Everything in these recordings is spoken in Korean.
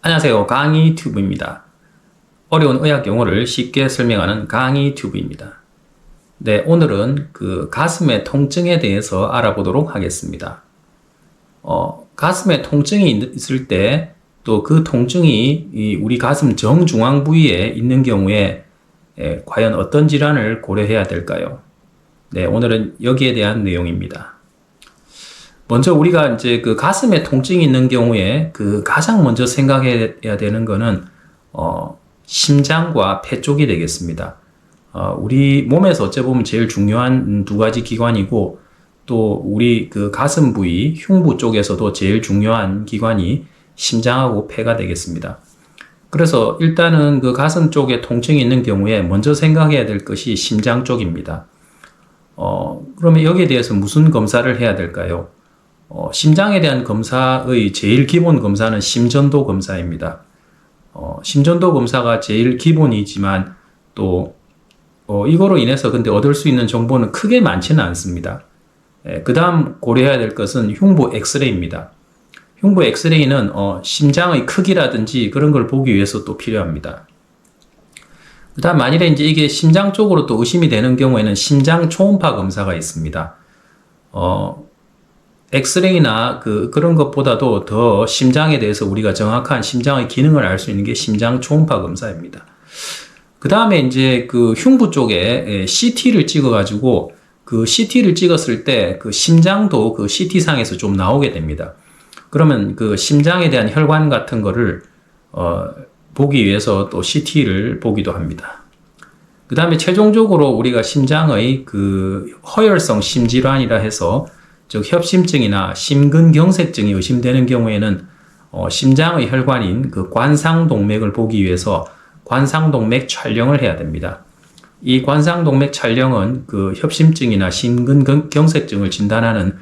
안녕하세요. 강의 튜브입니다. 어려운 의학 용어를 쉽게 설명하는 강의 튜브입니다. 네, 오늘은 그 가슴의 통증에 대해서 알아보도록 하겠습니다. 가슴에 통증이 있을 때 또 그 통증이 우리 가슴 정중앙 부위에 있는 경우에 과연 어떤 질환을 고려해야 될까요? 네, 오늘은 여기에 대한 내용입니다. 먼저 우리가 이제 그 가슴에 통증이 있는 경우에 그 가장 먼저 생각해야 되는 거는 심장과 폐 쪽이 되겠습니다. 우리 몸에서 어째 보면 제일 중요한 두 가지 기관이고, 또 우리 그 가슴 부위 흉부 쪽에서도 제일 중요한 기관이 심장하고 폐가 되겠습니다. 그래서 일단은 그 가슴 쪽에 통증이 있는 경우에 먼저 생각해야 될 것이 심장 쪽입니다. 그러면 여기에 대해서 무슨 검사를 해야 될까요? 심장에 대한 검사의 제일 기본 검사는 심전도 검사입니다. 심전도 검사가 제일 기본이지만 또 이거로 인해서 근데 얻을 수 있는 정보는 크게 많지는 않습니다. 그 다음 고려해야 될 것은 흉부 엑스레이입니다. 흉부 엑스레이는 심장의 크기라든지 그런 걸 보기 위해서 또 필요합니다. 그 다음 만일에 이제 이게 심장 쪽으로 또 의심이 되는 경우에는 심장 초음파 검사가 있습니다. 엑스레이나 그런 것보다도 더 심장에 대해서 우리가 정확한 심장의 기능을 알 수 있는 게 심장 초음파 검사입니다. 그 다음에 이제 그 흉부 쪽에 CT를 찍어가지고 그 CT를 찍었을 때 그 심장도 그 CT상에서 좀 나오게 됩니다. 그러면 그 심장에 대한 혈관 같은 거를 보기 위해서 또 CT를 보기도 합니다. 그 다음에 최종적으로 우리가 심장의 그 허혈성 심질환이라 해서 즉 협심증이나 심근경색증이 의심되는 경우에는 심장의 혈관인 그 관상동맥을 보기 위해서 관상동맥 촬영을 해야 됩니다. 이 관상동맥 촬영은 그 협심증이나 심근경색증을 진단하는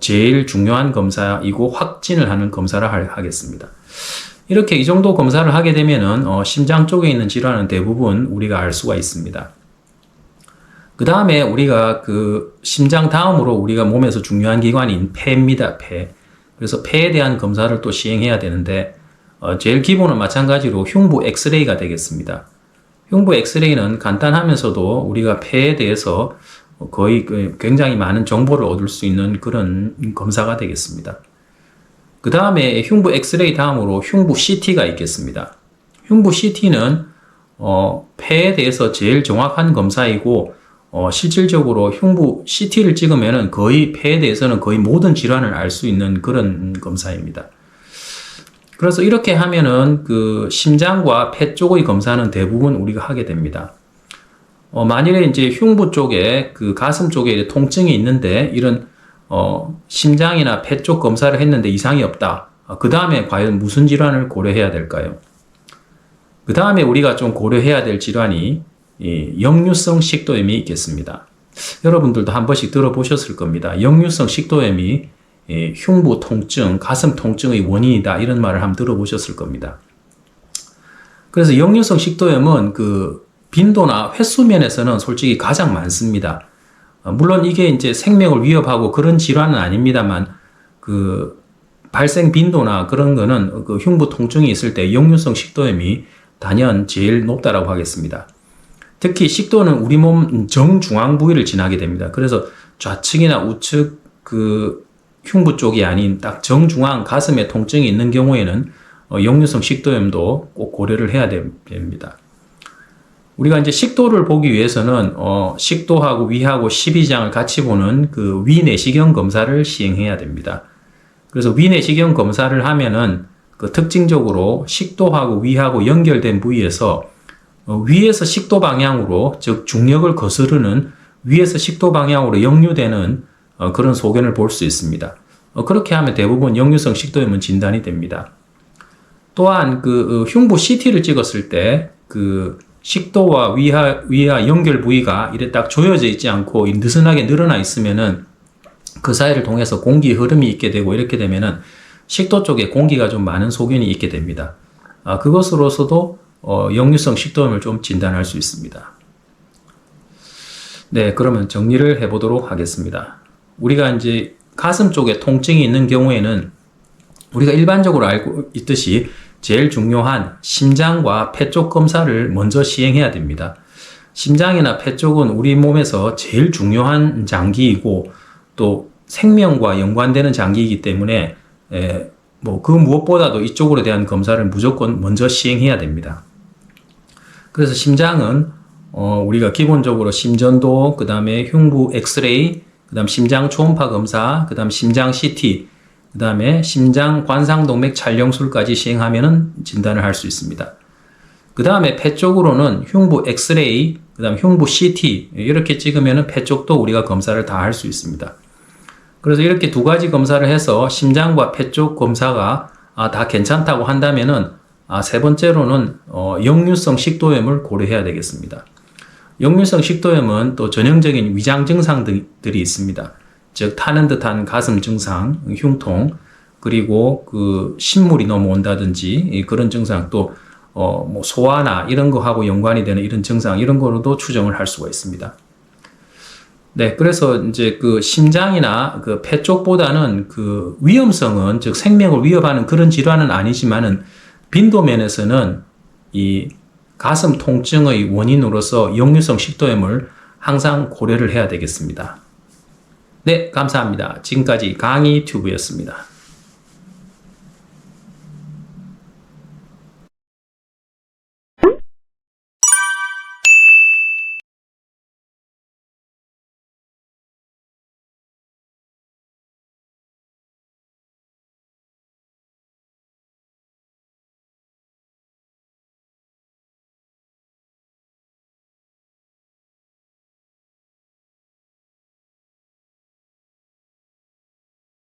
제일 중요한 검사이고 확진을 하는 검사를 하겠습니다. 이렇게 이 정도 검사를 하게 되면은 심장 쪽에 있는 질환은 대부분 우리가 알 수가 있습니다. 그 다음에 우리가 그 심장 다음으로 우리가 몸에서 중요한 기관인 폐입니다. 폐. 그래서 폐에 대한 검사를 또 시행해야 되는데 제일 기본은 마찬가지로 흉부 엑스레이가 되겠습니다. 흉부 엑스레이는 간단하면서도 우리가 폐에 대해서 거의 굉장히 많은 정보를 얻을 수 있는 그런 검사가 되겠습니다. 그 다음에 흉부 엑스레이 다음으로 흉부 CT가 있겠습니다. 흉부 CT는 폐에 대해서 제일 정확한 검사이고 실질적으로 흉부 CT를 찍으면은 거의 폐에 대해서는 거의 모든 질환을 알 수 있는 그런 검사입니다. 그래서 이렇게 하면은 그 심장과 폐 쪽의 검사는 대부분 우리가 하게 됩니다. 만일에 이제 흉부 쪽에 그 가슴 쪽에 통증이 있는데 이런 심장이나 폐 쪽 검사를 했는데 이상이 없다. 그 다음에 과연 무슨 질환을 고려해야 될까요? 그 다음에 우리가 좀 고려해야 될 질환이 역류성 식도염이 있겠습니다. 여러분들도 한 번씩 들어보셨을 겁니다. 역류성 식도염이 흉부 통증, 가슴 통증의 원인이다 이런 말을 한번 들어보셨을 겁니다. 그래서 역류성 식도염은 그 빈도나 횟수 면에서는 솔직히 가장 많습니다. 물론 이게 이제 생명을 위협하고 그런 질환은 아닙니다만 그 발생 빈도나 그런 거는 그 흉부 통증이 있을 때 역류성 식도염이 단연 제일 높다라고 하겠습니다. 특히 식도는 우리 몸 정중앙 부위를 지나게 됩니다. 그래서 좌측이나 우측 그 흉부 쪽이 아닌 딱 정중앙 가슴에 통증이 있는 경우에는 역류성 식도염도 꼭 고려를 해야 됩니다. 우리가 이제 식도를 보기 위해서는 식도하고 위하고 십이장을 같이 보는 그 위내시경 검사를 시행해야 됩니다. 그래서 위내시경 검사를 하면은 그 특징적으로 식도하고 위하고 연결된 부위에서 위에서 식도 방향으로 즉 중력을 거스르는 위에서 식도 방향으로 역류되는 그런 소견을 볼 수 있습니다. 그렇게 하면 대부분 역류성 식도염은 진단이 됩니다. 또한 그 흉부 CT를 찍었을 때 그 식도와 위와 연결 부위가 이래 딱 조여져 있지 않고 느슨하게 늘어나 있으면은 그 사이를 통해서 공기 흐름이 있게 되고 이렇게 되면은 식도 쪽에 공기가 좀 많은 소견이 있게 됩니다. 그것으로서도 역류성 식도염을 좀 진단할 수 있습니다. 네, 그러면 정리를 해보도록 하겠습니다. 우리가 이제 가슴 쪽에 통증이 있는 경우에는 우리가 일반적으로 알고 있듯이 제일 중요한 심장과 폐 쪽 검사를 먼저 시행해야 됩니다. 심장이나 폐 쪽은 우리 몸에서 제일 중요한 장기이고 또 생명과 연관되는 장기이기 때문에 그 무엇보다도 이쪽으로 대한 검사를 무조건 먼저 시행해야 됩니다. 그래서 심장은 우리가 기본적으로 심전도, 그 다음에 흉부 엑스레이, 그 다음 심장 초음파 검사, 그 다음 심장 CT, 그 다음에 심장 관상동맥 촬영술까지 시행하면은 진단을 할 수 있습니다. 그 다음에 폐 쪽으로는 흉부 엑스레이, 그 다음 흉부 CT 이렇게 찍으면은 폐 쪽도 우리가 검사를 다 할 수 있습니다. 그래서 이렇게 두 가지 검사를 해서 심장과 폐 쪽 검사가 다 괜찮다고 한다면은 세 번째로는 역류성 식도염을 고려해야 되겠습니다. 역류성 식도염은 또 전형적인 위장 증상들이 있습니다. 즉 타는 듯한 가슴 증상, 흉통, 그리고 그 신물이 넘어온다든지 그런 증상, 또 뭐 소화나 이런 거하고 연관이 되는 이런 증상, 이런 거로도 추정을 할 수가 있습니다. 네, 그래서 이제 그 심장이나 그 폐 쪽보다는 그 위험성은, 즉 생명을 위협하는 그런 질환은 아니지만은 빈도 면에서는 이 가슴 통증의 원인으로서 역류성 식도염을 항상 고려를 해야 되겠습니다. 네, 감사합니다. 지금까지 강의 튜브였습니다.